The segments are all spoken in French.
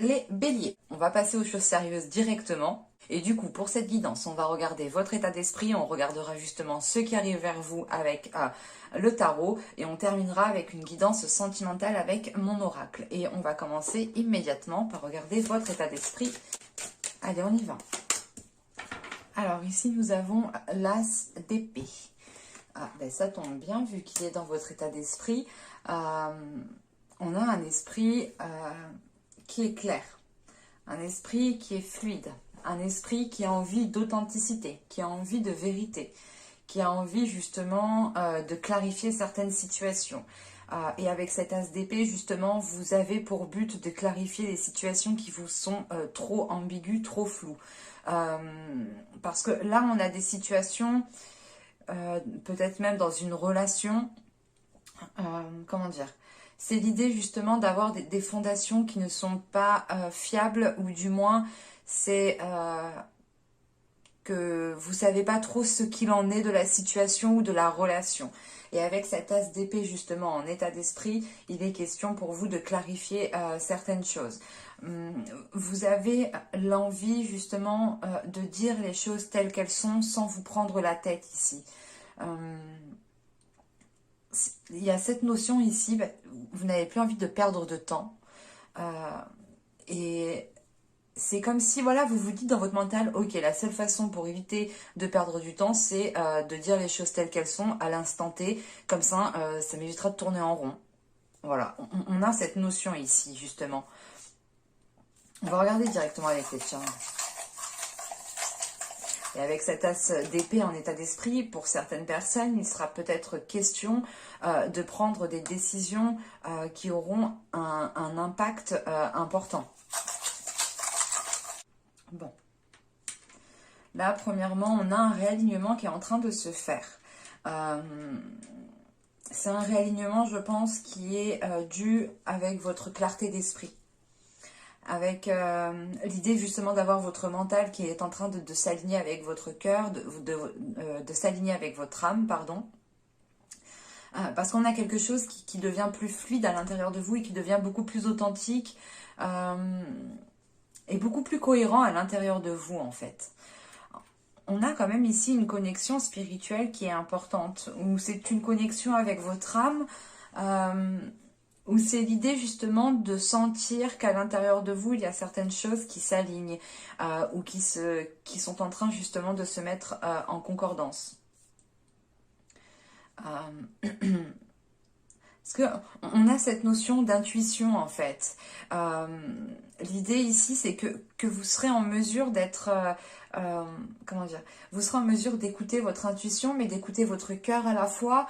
Les béliers, on va passer aux choses sérieuses directement. Et du coup, pour cette guidance, on va regarder votre état d'esprit, on regardera justement ce qui arrive vers vous avec le tarot, et on terminera avec une guidance sentimentale avec mon oracle. Et on va commencer immédiatement par regarder votre état d'esprit. Allez, on y va. Alors ici, nous avons l'as d'épée. Ah, ben ça tombe bien, vu qu'il est dans votre état d'esprit. On a un esprit qui est clair, un esprit qui est fluide, un esprit qui a envie d'authenticité, qui a envie de vérité, qui a envie justement de clarifier certaines situations. Et avec cet as d'épée, justement, vous avez pour but de clarifier les situations qui vous sont trop ambiguës, trop floues. Parce que là, on a des situations, peut-être même dans une relation, comment dire, c'est l'idée justement d'avoir des fondations qui ne sont pas fiables, ou du moins c'est que vous savez pas trop ce qu'il en est de la situation ou de la relation. Et avec cet as d'épée justement en état d'esprit, il est question pour vous de clarifier certaines choses. Vous avez l'envie justement de dire les choses telles qu'elles sont sans vous prendre la tête ici. Il y a cette notion ici, bah, vous n'avez plus envie de perdre de temps. Et c'est comme si, voilà, vous vous dites dans votre mental, ok, la seule façon pour éviter de perdre du temps, c'est de dire les choses telles qu'elles sont à l'instant T. Comme ça m'évitera de tourner en rond. Voilà, on a cette notion ici, justement. On va regarder directement avec les charmes. Et avec cet as d'épée en état d'esprit, pour certaines personnes, il sera peut-être question de prendre des décisions qui auront un impact important. Bon. Là, premièrement, on a un réalignement qui est en train de se faire. C'est un réalignement, je pense, qui est dû avec votre clarté d'esprit. Avec l'idée justement d'avoir votre mental qui est en train de s'aligner avec votre cœur, de s'aligner avec votre âme, pardon. Parce qu'on a quelque chose qui devient plus fluide à l'intérieur de vous et qui devient beaucoup plus authentique et beaucoup plus cohérent à l'intérieur de vous en fait. On a quand même ici une connexion spirituelle qui est importante, où c'est une connexion avec votre âme, où c'est l'idée justement de sentir qu'à l'intérieur de vous, il y a certaines choses qui s'alignent ou qui sont en train justement de se mettre en concordance. Parce qu'on a cette notion d'intuition en fait. L'idée ici, c'est que vous serez en mesure d'être... comment dire, vous serez en mesure d'écouter votre intuition, mais d'écouter votre cœur à la fois.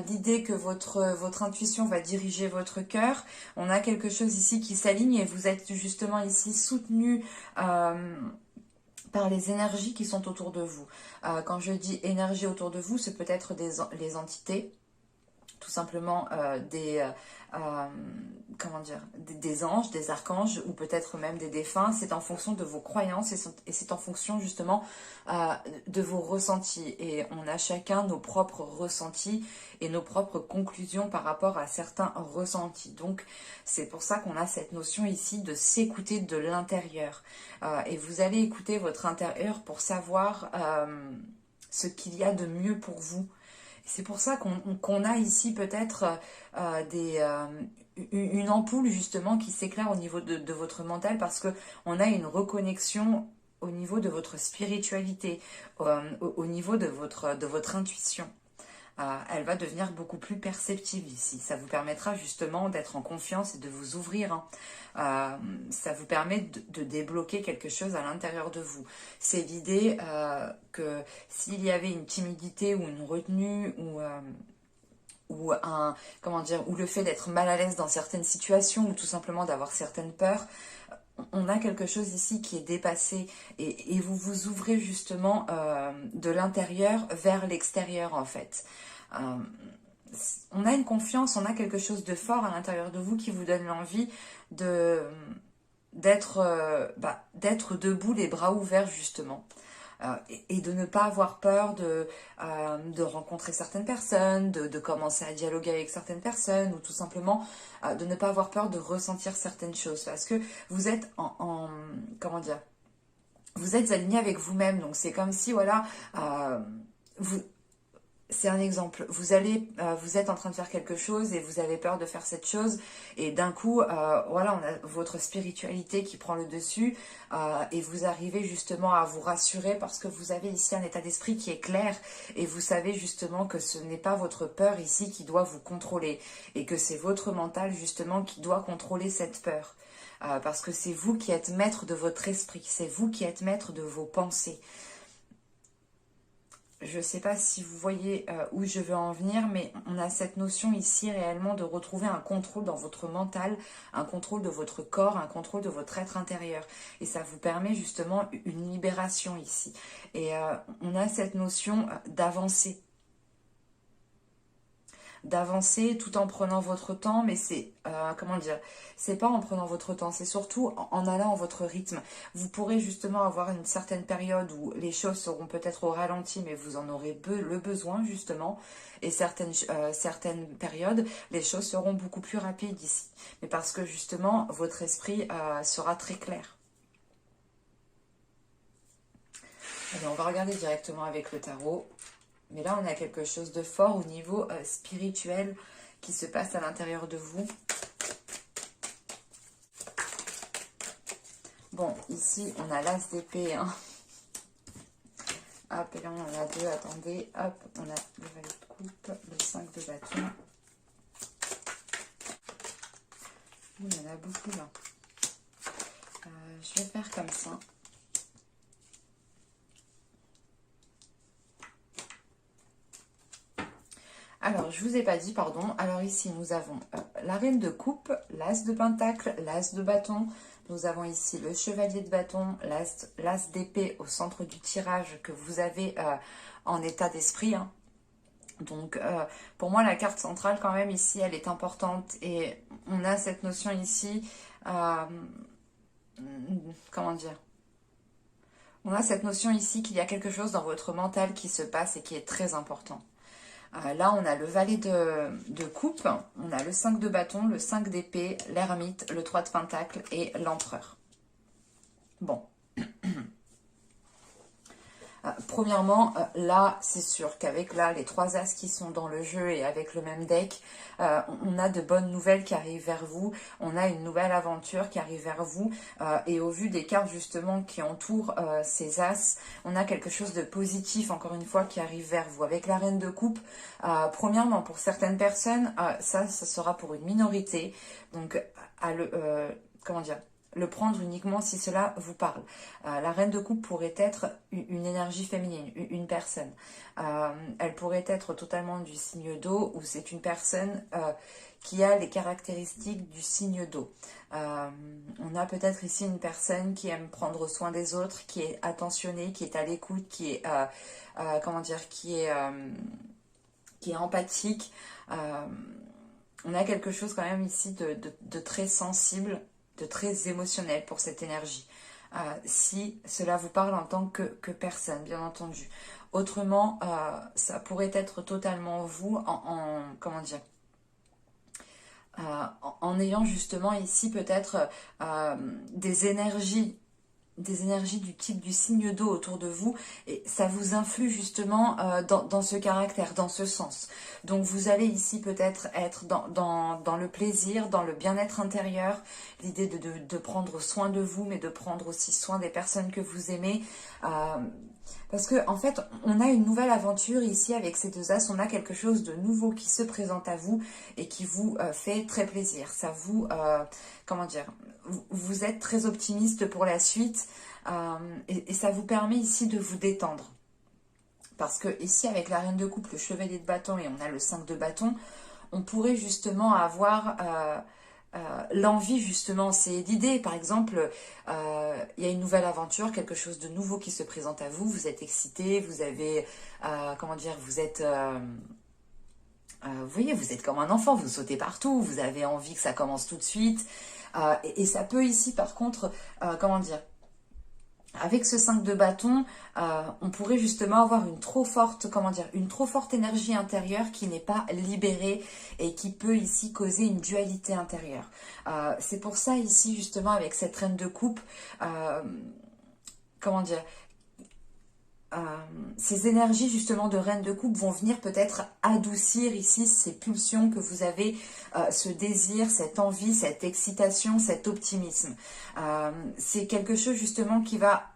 L'idée que votre intuition va diriger votre cœur. On a quelque chose ici qui s'aligne et vous êtes justement ici soutenu par les énergies qui sont autour de vous. Quand je dis énergie autour de vous, c'est peut-être les entités, tout simplement comment dire, des anges, des archanges ou peut-être même des défunts. C'est en fonction de vos croyances et c'est en fonction justement de vos ressentis. Et on a chacun nos propres ressentis et nos propres conclusions par rapport à certains ressentis. Donc c'est pour ça qu'on a cette notion ici de s'écouter de l'intérieur. Et vous allez écouter votre intérieur pour savoir ce qu'il y a de mieux pour vous. C'est pour ça qu'on a ici peut-être une ampoule justement qui s'éclaire au niveau de votre mental, parce qu'on a une reconnexion au niveau de votre spiritualité, au niveau de votre intuition. Elle va devenir beaucoup plus perceptive ici. Ça vous permettra justement d'être en confiance et de vous ouvrir. Ça vous permet de débloquer quelque chose à l'intérieur de vous. C'est l'idée que s'il y avait une timidité ou une retenue ou le fait d'être mal à l'aise dans certaines situations ou tout simplement d'avoir certaines peurs, on a quelque chose ici qui est dépassé et vous vous ouvrez justement de l'intérieur vers l'extérieur en fait. On a une confiance, on a quelque chose de fort à l'intérieur de vous qui vous donne l'envie d'être debout, les bras ouverts justement. et de ne pas avoir peur de rencontrer certaines personnes, de commencer à dialoguer avec certaines personnes, ou tout simplement de ne pas avoir peur de ressentir certaines choses, parce que vous êtes comment dire, vous êtes aligné avec vous-même. Donc c'est comme si, voilà, vous, c'est un exemple. Vous êtes en train de faire quelque chose et vous avez peur de faire cette chose, et d'un coup, voilà, on a votre spiritualité qui prend le dessus, et vous arrivez justement à vous rassurer parce que vous avez ici un état d'esprit qui est clair, et vous savez justement que ce n'est pas votre peur ici qui doit vous contrôler, et que c'est votre mental justement qui doit contrôler cette peur. Parce que c'est vous qui êtes maître de votre esprit, c'est vous qui êtes maître de vos pensées. Je ne sais pas si vous voyez où je veux en venir, mais on a cette notion ici réellement de retrouver un contrôle dans votre mental, un contrôle de votre corps, un contrôle de votre être intérieur. Et ça vous permet justement une libération ici. Et on a cette notion d'avancer. D'avancer tout en prenant votre temps, mais c'est, comment dire, c'est pas en prenant votre temps, c'est surtout en allant à votre rythme. Vous pourrez justement avoir une certaine période où les choses seront peut-être au ralenti, mais vous en aurez le besoin justement, et certaines périodes, les choses seront beaucoup plus rapides ici, mais parce que justement, votre esprit sera très clair. Allez, on va regarder directement avec le tarot. Mais là, on a quelque chose de fort au niveau spirituel qui se passe à l'intérieur de vous. Bon, ici, on a l'as d'épée. Hein. Hop, et là, on en a deux. Attendez, hop, on a le valet de coupe, le 5 de bâton. Il y en a beaucoup, là. Je vais faire comme ça. Alors, je vous ai pas dit, pardon. Alors ici, nous avons la reine de coupe, l'as de pentacle, l'as de bâton. Nous avons ici le chevalier de bâton, l'as d'épée au centre du tirage que vous avez en état d'esprit. Hein. Donc, pour moi, la carte centrale, quand même, ici, elle est importante. Et on a cette notion ici, comment dire ? On a cette notion ici qu'il y a quelque chose dans votre mental qui se passe et qui est très important. Là, on a le valet de coupe, on a le 5 de bâton, le 5 d'épée, l'ermite, le 3 de pentacle et l'empereur. Bon. Premièrement, là, c'est sûr qu'avec là les trois as qui sont dans le jeu et avec le même deck, on a de bonnes nouvelles qui arrivent vers vous. On a une nouvelle aventure qui arrive vers vous. Et au vu des cartes justement qui entourent ces as, on a quelque chose de positif, encore une fois, qui arrive vers vous. Avec la reine de coupe, premièrement, pour certaines personnes, ça sera pour une minorité. Donc, comment dire ? Le prendre uniquement si cela vous parle. La reine de coupe pourrait être une énergie féminine, une personne. Elle pourrait être totalement du signe d'eau, ou c'est une personne qui a les caractéristiques du signe d'eau. On a peut-être ici une personne qui aime prendre soin des autres, qui est attentionnée, qui est à l'écoute, qui est, comment dire, qui est empathique. On a quelque chose quand même ici de très sensible, de très émotionnel pour cette énergie. Si cela vous parle en tant que personne, bien entendu. Autrement, ça pourrait être totalement vous comment dire, en ayant justement ici peut-être des énergies du type du signe d'eau autour de vous, et ça vous influe justement dans ce caractère, dans ce sens. Donc vous allez ici peut-être être dans le plaisir, dans le bien-être intérieur, l'idée de prendre soin de vous, mais de prendre aussi soin des personnes que vous aimez. Parce que en fait, on a une nouvelle aventure ici avec ces deux as, on a quelque chose de nouveau qui se présente à vous et qui vous fait très plaisir. Ça vous, comment dire, vous êtes très optimiste pour la suite et ça vous permet ici de vous détendre. Parce que ici, avec la reine de coupe, le chevalier de bâton et on a le 5 de bâton, on pourrait justement avoir l'envie, justement, c'est l'idée, par exemple, il y a une nouvelle aventure, quelque chose de nouveau qui se présente à vous, vous êtes excité, vous avez, comment dire, vous êtes... vous voyez, vous êtes comme un enfant, vous sautez partout, vous avez envie que ça commence tout de suite. Et ça peut ici, par contre, comment dire, Avec ce 5 de bâton, on pourrait justement avoir une trop forte, comment dire, une trop forte énergie intérieure qui n'est pas libérée et qui peut ici causer une dualité intérieure. C'est pour ça ici justement avec cette reine de coupe, comment dire, ces énergies justement de reine de coupe vont venir peut-être adoucir ici ces pulsions que vous avez, ce désir, cette envie, cette excitation, cet optimisme. C'est quelque chose justement qui va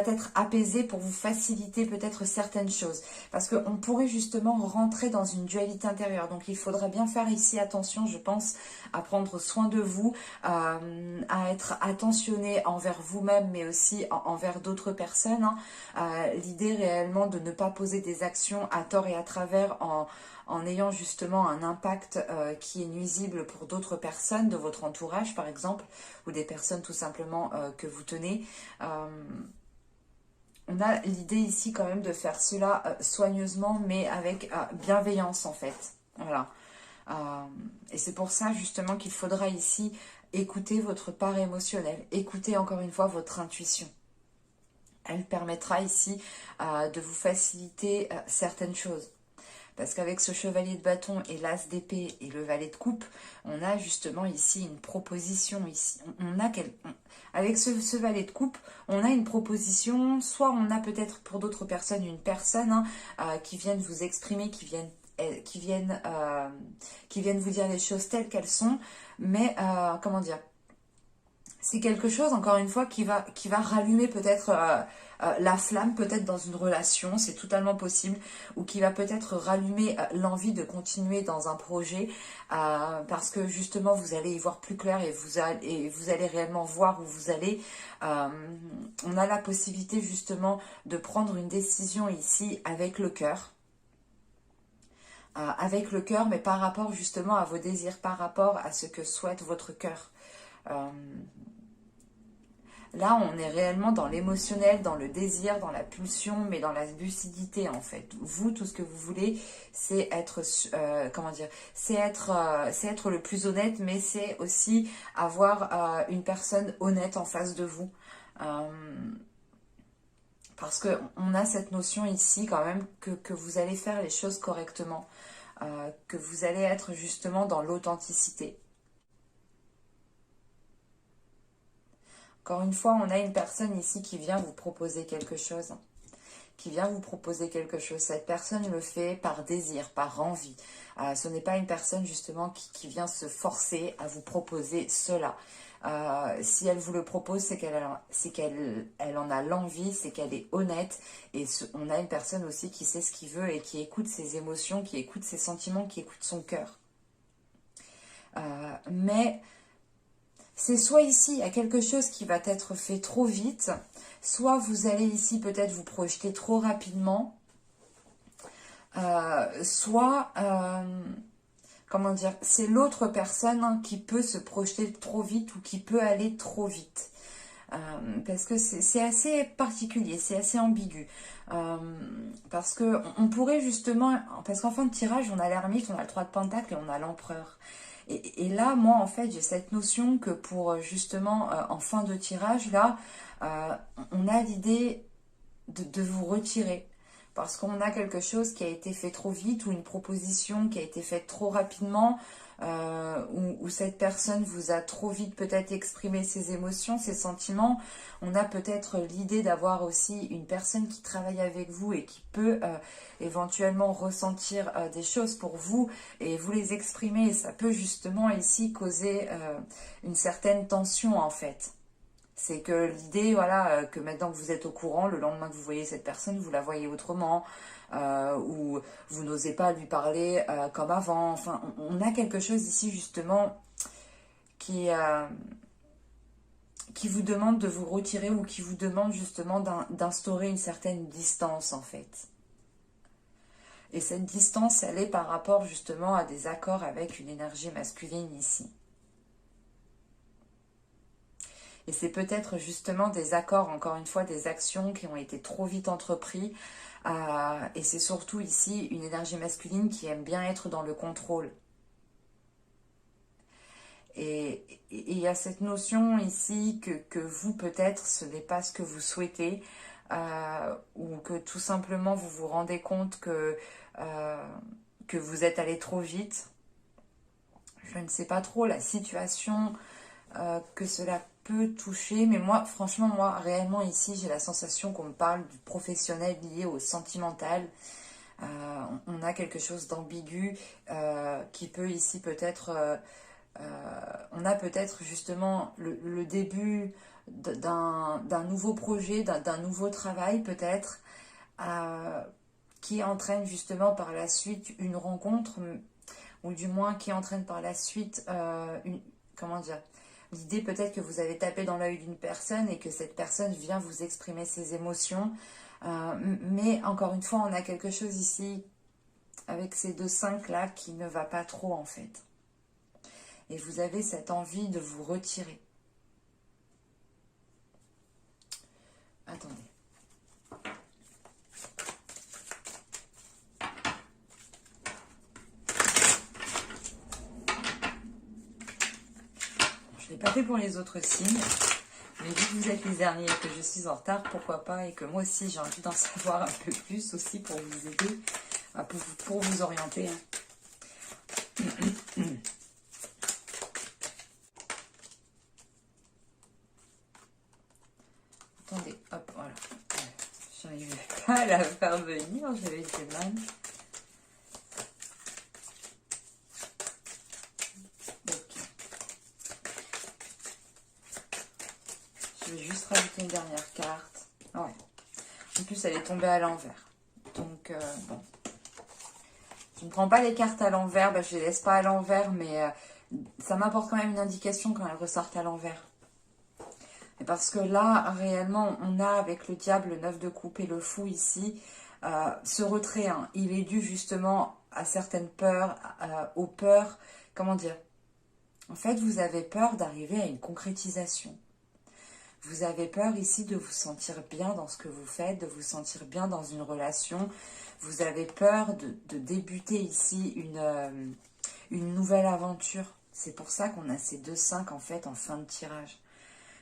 être apaisé pour vous faciliter peut-être certaines choses. Parce qu'on pourrait justement rentrer dans une dualité intérieure. Donc il faudra bien faire ici attention, je pense, à prendre soin de vous, à être attentionné envers vous-même, mais aussi envers d'autres personnes. L'idée réellement de ne pas poser des actions à tort et à travers en ayant justement un impact qui est nuisible pour d'autres personnes de votre entourage, par exemple, ou des personnes tout simplement que vous tenez. On a l'idée ici quand même de faire cela soigneusement, mais avec bienveillance en fait. Voilà. Et c'est pour ça justement qu'il faudra ici écouter votre part émotionnelle, écouter encore une fois votre intuition. Elle permettra ici de vous faciliter certaines choses. Parce qu'avec ce chevalier de bâton et l'as d'épée et le valet de coupe, on a justement ici une proposition. Ici. Avec ce valet de coupe, on a une proposition, soit on a peut-être pour d'autres personnes une personne qui viennent vous exprimer, qui viennent vous dire les choses telles qu'elles sont, mais comment dire, c'est quelque chose, encore une fois, qui va rallumer peut-être la flamme, peut-être dans une relation, c'est totalement possible, ou qui va peut-être rallumer l'envie de continuer dans un projet, parce que justement, vous allez y voir plus clair et vous allez réellement voir où vous allez. On a la possibilité justement de prendre une décision ici avec le cœur. Mais par rapport justement à vos désirs, par rapport à ce que souhaite votre cœur. Là, on est réellement dans l'émotionnel, dans le désir, dans la pulsion, mais dans la lucidité en fait. Vous, tout ce que vous voulez, c'est être, comment dire, c'est être le plus honnête, mais c'est aussi avoir une personne honnête en face de vous. Parce qu'on a cette notion ici quand même que vous allez faire les choses correctement, que vous allez être justement dans l'authenticité. Encore une fois, on a une personne ici qui vient vous proposer quelque chose. Cette personne le fait par désir, par envie. Ce n'est pas une personne justement qui vient se forcer à vous proposer cela. Si elle vous le propose, c'est qu'elle en a l'envie, c'est qu'elle est honnête. Et on a une personne aussi qui sait ce qu'il veut et qui écoute ses émotions, qui écoute ses sentiments, qui écoute son cœur. Mais c'est soit ici, il y a quelque chose qui va être fait trop vite, soit vous allez ici peut-être vous projeter trop rapidement, soit, comment dire, c'est l'autre personne qui peut se projeter trop vite ou qui peut aller trop vite. Parce que c'est assez particulier, c'est assez ambigu. Parce que on pourrait justement, parce qu'en fin de tirage, on a l'ermite, on a le 3 de pentacle et on a l'empereur. Et là, moi, en fait, j'ai cette notion que pour justement, en fin de tirage, là, on a l'idée de vous retirer. Parce qu'on a quelque chose qui a été fait trop vite ou une proposition qui a été faite trop rapidement, où cette personne vous a trop vite peut-être exprimé ses émotions, ses sentiments. On a peut-être l'idée d'avoir aussi une personne qui travaille avec vous et qui peut éventuellement ressentir des choses pour vous et vous les exprimer. Et ça peut justement ici causer une certaine tension en fait. C'est que l'idée, voilà, que maintenant que vous êtes au courant, le lendemain que vous voyez cette personne, vous la voyez autrement, ou vous n'osez pas lui parler comme avant. Enfin, on a quelque chose ici justement qui vous demande de vous retirer ou qui vous demande justement d'instaurer une certaine distance en fait. Et cette distance, elle est par rapport justement à des accords avec une énergie masculine ici. Et c'est peut-être justement des accords, encore une fois, des actions qui ont été trop vite entreprises. Et c'est surtout ici une énergie masculine qui aime bien être dans le contrôle. Et il y a cette notion ici que vous, peut-être, ce n'est pas ce que vous souhaitez, ou que tout simplement vous vous rendez compte que vous êtes allé trop vite. Je ne sais pas trop la situation que cela peut toucher, mais moi, franchement, moi, réellement, ici, j'ai la sensation qu'on me parle du professionnel lié au sentimental. On a quelque chose d'ambigu qui peut ici peut-être... on a peut-être justement le début d'un nouveau projet, d'un nouveau travail peut-être, qui entraîne justement par la suite une rencontre, ou du moins qui entraîne par la suite comment dire, l'idée peut-être que vous avez tapé dans l'œil d'une personne et que cette personne vient vous exprimer ses émotions. Mais encore une fois, on a quelque chose ici avec ces 2-5 là qui ne va pas trop en fait. Et vous avez cette envie de vous retirer. Attendez. Je ne l'ai pas fait pour les autres signes. Mais vu que vous êtes les derniers et que je suis en retard, pourquoi pas, et que moi aussi j'ai envie d'en savoir un peu plus aussi pour vous aider, pour vous orienter. Attendez, hop, voilà. J'arrivais pas à la faire venir, j'avais du mal. Je vais juste rajouter une dernière carte. Ouais. En plus, elle est tombée à l'envers. Donc, bon. Je ne prends pas les cartes à l'envers. Je ne les laisse pas à l'envers, mais ça m'apporte quand même une indication quand elles ressortent à l'envers. Et parce que là, réellement, on a avec le diable, le 9 de coupe et le fou ici, ce retrait. Hein, il est dû justement à certaines peurs, aux peurs. Comment dire? En fait, vous avez peur d'arriver à une concrétisation. Vous avez peur ici de vous sentir bien dans ce que vous faites, de vous sentir bien dans une relation. Vous avez peur de débuter ici une nouvelle aventure. C'est pour ça qu'on a ces 2-5 en fait en fin de tirage.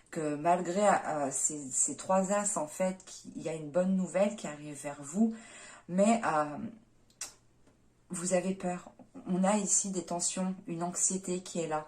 Que malgré ces 3 as en fait, il y a une bonne nouvelle qui arrive vers vous. Mais vous avez peur. On a ici des tensions, une anxiété qui est là.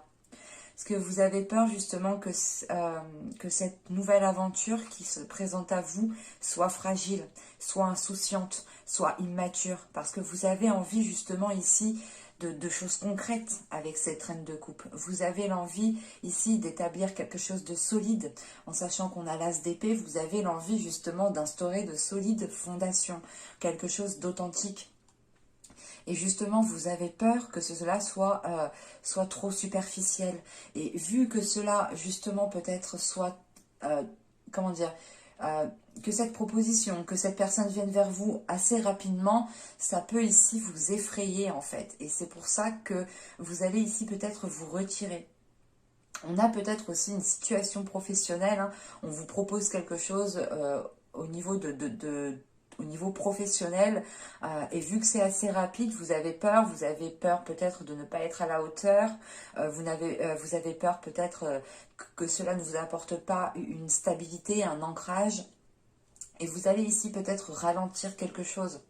Parce que vous avez peur justement que cette nouvelle aventure qui se présente à vous soit fragile, soit insouciante, soit immature. Parce que vous avez envie justement ici de choses concrètes avec cette reine de coupe. Vous avez l'envie ici d'établir quelque chose de solide. En sachant qu'on a l'as d'épée, vous avez l'envie justement d'instaurer de solides fondations. Quelque chose d'authentique. Et justement, vous avez peur que cela soit trop superficiel. Et vu que cela, justement, peut-être soit, comment dire, que cette proposition, que cette personne vienne vers vous assez rapidement, ça peut ici vous effrayer, en fait. Et c'est pour ça que vous allez ici peut-être vous retirer. On a peut-être aussi une situation professionnelle. Hein. On vous propose quelque chose au niveau au niveau professionnel, et vu que c'est assez rapide, vous avez peur peut-être de ne pas être à la hauteur, vous avez peur peut-être que cela ne vous apporte pas une stabilité, un ancrage, et vous allez ici peut-être ralentir quelque chose.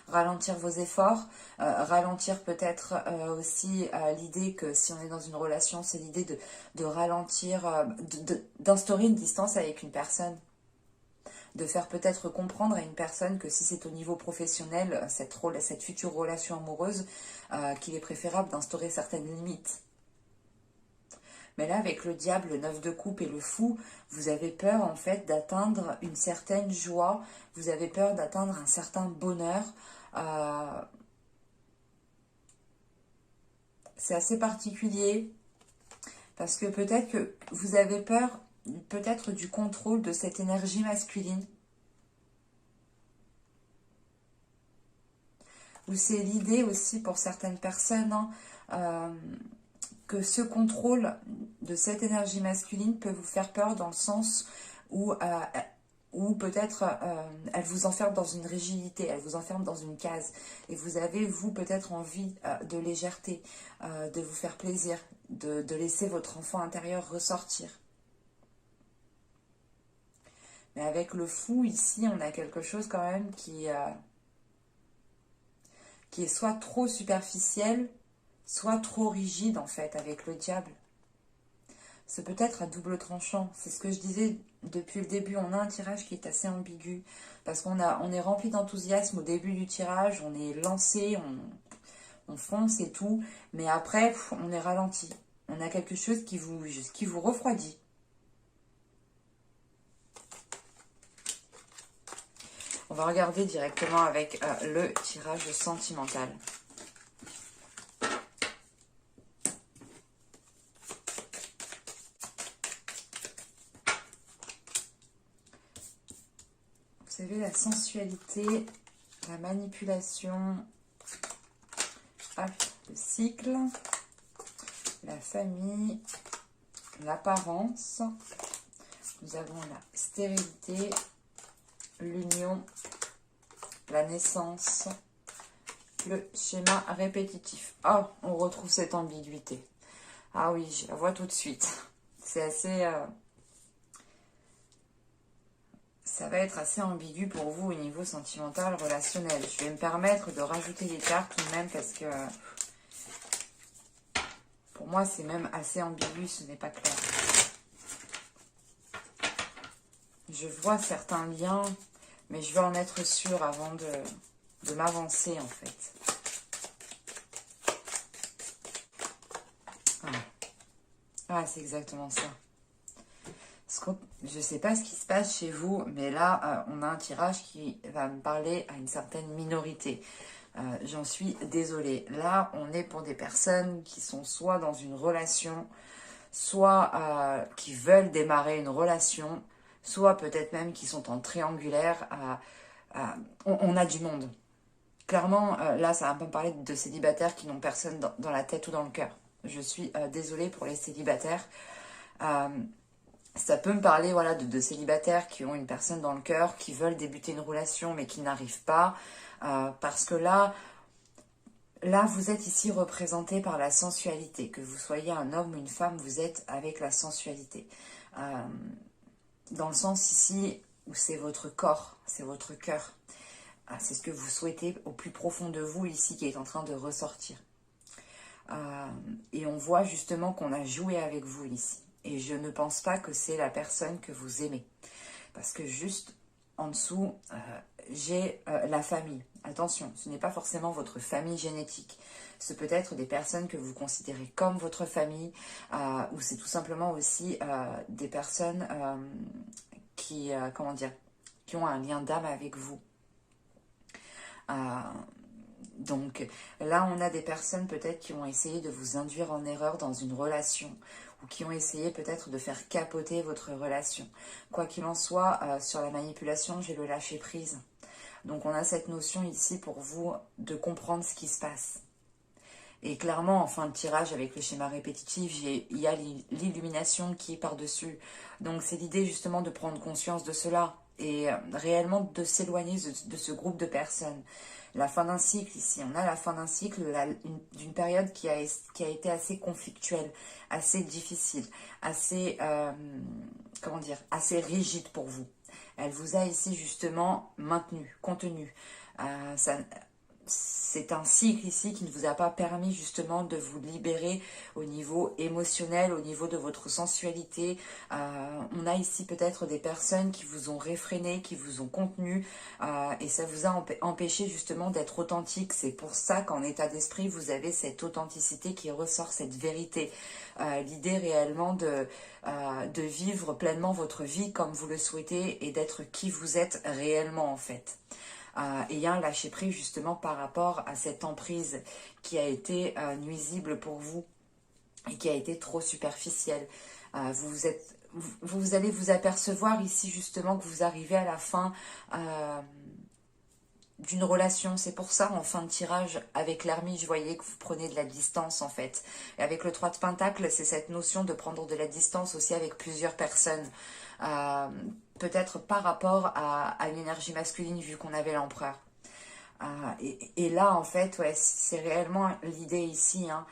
Ralentir vos efforts, ralentir peut-être aussi l'idée que si on est dans une relation, c'est l'idée de ralentir, d'instaurer une distance avec une personne. De faire peut-être comprendre à une personne que si c'est au niveau professionnel, cette future relation amoureuse, qu'il est préférable d'instaurer certaines limites. Mais là, avec le diable, le 9 de coupe et le fou, vous avez peur en fait d'atteindre une certaine joie, vous avez peur d'atteindre un certain bonheur. C'est assez particulier parce que peut-être que vous avez peur peut-être du contrôle de cette énergie masculine. Ou c'est l'idée aussi pour certaines personnes que ce contrôle de cette énergie masculine peut vous faire peur dans le sens où ou peut-être elle vous enferme dans une rigidité, elle vous enferme dans une case. Et vous avez, vous, peut-être envie de légèreté, de vous faire plaisir, de laisser votre enfant intérieur ressortir. Mais avec le fou, ici, on a quelque chose quand même qui est soit trop superficiel, soit trop rigide, en fait, avec le diable. C'est peut-être à double tranchant. C'est ce que je disais depuis le début. On a un tirage qui est assez ambigu. Parce on est rempli d'enthousiasme au début du tirage. On est lancé, on fonce et tout. Mais après, on est ralenti. On a quelque chose qui vous refroidit. On va regarder directement avec le tirage sentimental. Vous savez, la sensualité, la manipulation, le cycle, la famille, l'apparence. Nous avons la stérilité, l'union, la naissance, le schéma répétitif. Oh, on retrouve cette ambiguïté. Ah oui, je la vois tout de suite. C'est assez... ça va être assez ambigu pour vous au niveau sentimental, relationnel. Je vais me permettre de rajouter des cartes tout de même parce que pour moi c'est même assez ambigu, ce n'est pas clair. Je vois certains liens, mais je veux en être sûre avant de m'avancer en fait. Ah, c'est exactement ça. Je ne sais pas ce qui se passe chez vous, mais là, on a un tirage qui va me parler à une certaine minorité. J'en suis désolée. Là, on est pour des personnes qui sont soit dans une relation, soit qui veulent démarrer une relation, soit peut-être même qui sont en triangulaire. On a du monde. Clairement, là, ça va pas me parler de célibataires qui n'ont personne dans la tête ou dans le cœur. Je suis désolée pour les célibataires. Ça peut me parler voilà, de célibataires qui ont une personne dans le cœur, qui veulent débuter une relation mais qui n'arrivent pas. Parce que là, vous êtes ici représenté par la sensualité. Que vous soyez un homme ou une femme, vous êtes avec la sensualité. Dans le sens ici où c'est votre corps, c'est votre cœur. C'est ce que vous souhaitez au plus profond de vous ici qui est en train de ressortir. Et on voit justement qu'on a joué avec vous ici. Et je ne pense pas que c'est la personne que vous aimez. Parce que juste en dessous, j'ai la famille. Attention, ce n'est pas forcément votre famille génétique. Ce peut être des personnes que vous considérez comme votre famille. Ou c'est tout simplement aussi des personnes qui ont un lien d'âme avec vous. Donc là, on a des personnes peut-être qui ont essayé de vous induire en erreur dans une relation ou qui ont essayé peut-être de faire capoter votre relation. Quoi qu'il en soit, sur la manipulation, j'ai le lâcher prise. Donc on a cette notion ici pour vous de comprendre ce qui se passe. Et clairement, en fin de tirage, avec le schéma répétitif, il y a l'illumination qui est par-dessus. Donc c'est l'idée justement de prendre conscience de cela et réellement de s'éloigner de ce groupe de personnes. La fin d'un cycle ici, on a la fin d'un cycle d'une période qui a été assez conflictuelle, assez difficile, assez, assez rigide pour vous. Elle vous a ici justement maintenu, contenu. C'est un cycle ici qui ne vous a pas permis justement de vous libérer au niveau émotionnel, au niveau de votre sensualité. On a ici peut-être des personnes qui vous ont réfréné, qui vous ont contenu et ça vous a empêché justement d'être authentique. C'est pour ça qu'en état d'esprit, vous avez cette authenticité qui ressort, cette vérité. L'idée réellement de vivre pleinement votre vie comme vous le souhaitez et d'être qui vous êtes réellement en fait. Et il y a un lâcher-prise justement par rapport à cette emprise qui a été nuisible pour vous et qui a été trop superficielle. Vous allez vous apercevoir ici justement que vous arrivez à la fin d'une relation. C'est pour ça, en fin de tirage, avec l'ermite, je voyais que vous prenez de la distance en fait. Et avec le 3 de Pentacle, c'est cette notion de prendre de la distance aussi avec plusieurs personnes. peut-être par rapport à une énergie masculine vu qu'on avait l'empereur. Et là, en fait, ouais, c'est réellement l'idée ici, hein,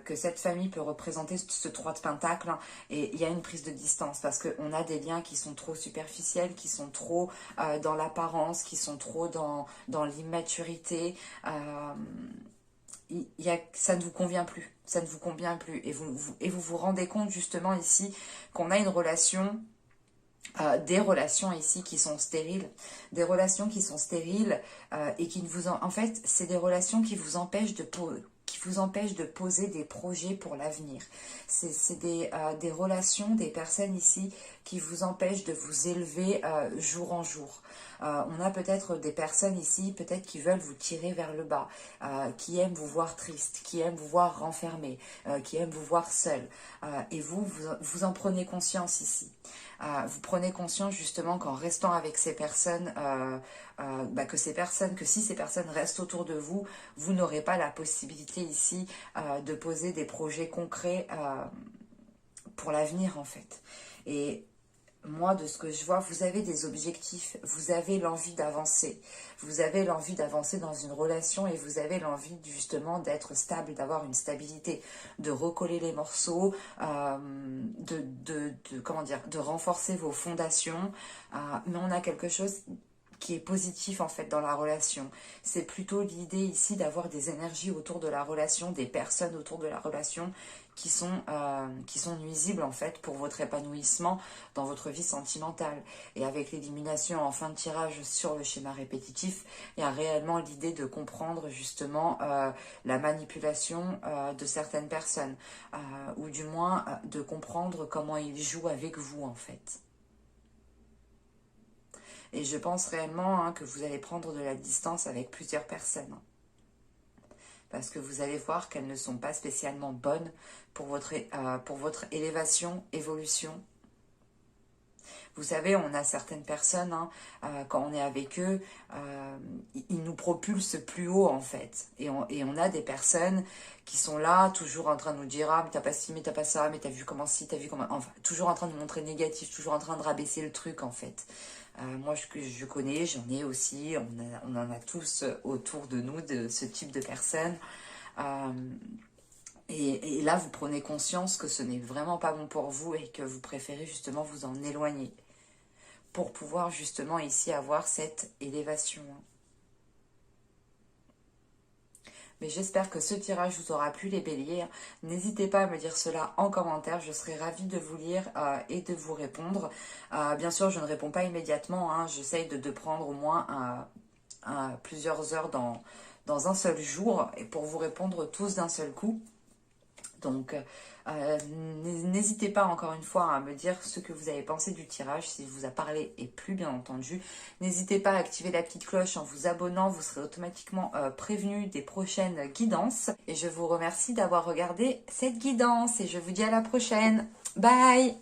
que cette famille peut représenter ce 3 de pentacle, hein, et il y a une prise de distance parce qu'on a des liens qui sont trop superficiels, qui sont trop dans l'apparence, qui sont trop dans l'immaturité. Ça ne vous convient plus, ça ne vous convient plus. Et vous vous rendez compte justement ici qu'on a une relation des relations ici qui sont stériles, des relations qui sont stériles et qui ne vous en fait, c'est des relations qui vous empêchent de poser des projets pour l'avenir. C'est des relations, des personnes ici qui vous empêchent de vous élever jour en jour. On a peut-être des personnes ici, peut-être qui veulent vous tirer vers le bas, qui aiment vous voir triste, qui aiment vous voir renfermé, qui aiment vous voir seul. Et vous en prenez conscience ici. Vous prenez conscience justement qu'en restant avec ces personnes, que si ces personnes restent autour de vous, vous n'aurez pas la possibilité ici de poser des projets concrets pour l'avenir en fait. Et moi, de ce que je vois, vous avez des objectifs, vous avez l'envie d'avancer. Vous avez l'envie d'avancer dans une relation et vous avez l'envie justement d'être stable, d'avoir une stabilité, de recoller les morceaux, de renforcer vos fondations. Mais on a quelque chose qui est positif en fait dans la relation. C'est plutôt l'idée ici d'avoir des énergies autour de la relation, des personnes autour de la relation qui sont nuisibles en fait pour votre épanouissement dans votre vie sentimentale. Et avec l'élimination en fin de tirage sur le schéma répétitif, il y a réellement l'idée de comprendre justement la manipulation de certaines personnes, ou du moins de comprendre comment ils jouent avec vous en fait. Et je pense réellement que vous allez prendre de la distance avec plusieurs personnes. Parce que vous allez voir qu'elles ne sont pas spécialement bonnes pour votre élévation, évolution. Vous savez, on a certaines personnes, quand on est avec eux, ils nous propulsent plus haut en fait. Et on a des personnes qui sont là, toujours en train de nous dire « Ah, mais t'as pas ci, mais t'as pas ça, mais t'as vu comment ci, t'as vu comment... » Enfin, toujours en train de nous montrer négatif, toujours en train de rabaisser le truc en fait. Moi, je connais, j'en ai aussi, on en a tous autour de nous, de ce type de personnes. Et là, vous prenez conscience que ce n'est vraiment pas bon pour vous et que vous préférez justement vous en éloigner pour pouvoir justement ici avoir cette élévation. Mais j'espère que ce tirage vous aura plu les béliers. N'hésitez pas à me dire cela en commentaire, je serai ravie de vous lire et de vous répondre. Bien sûr, je ne réponds pas immédiatement, j'essaye de prendre au moins plusieurs heures dans un seul jour et pour vous répondre tous d'un seul coup. Donc, n'hésitez pas encore une fois à me dire ce que vous avez pensé du tirage, s'il vous a parlé et plu bien entendu. N'hésitez pas à activer la petite cloche en vous abonnant, vous serez automatiquement prévenu des prochaines guidances. Et je vous remercie d'avoir regardé cette guidance et je vous dis à la prochaine. Bye!